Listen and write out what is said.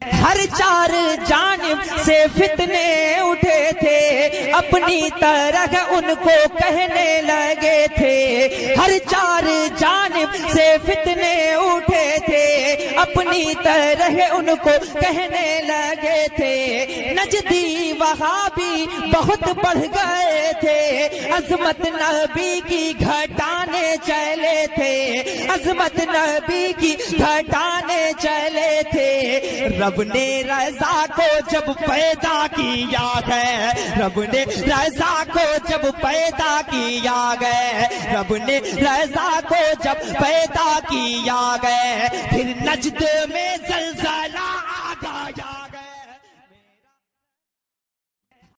हर चार जानिब से फितने उठे थे, अपनी तरह उनको कहने लगे थे। हर चार जानिब से फितने उठे थे, अपनी तरह उनको कहने लगे थे। नजदी वहाबी बहुत बढ़ गए थे, अजमत नबी की घटाने चले थे, अजमत नबी की घटाने चले थे। रब ने रज़ा को जब पैदा किया है, रब ने रज़ा को जब पैदा किया गए, रब ने रज़ा को जब पैदा किया गए, फिर नजद में ज़लज़ला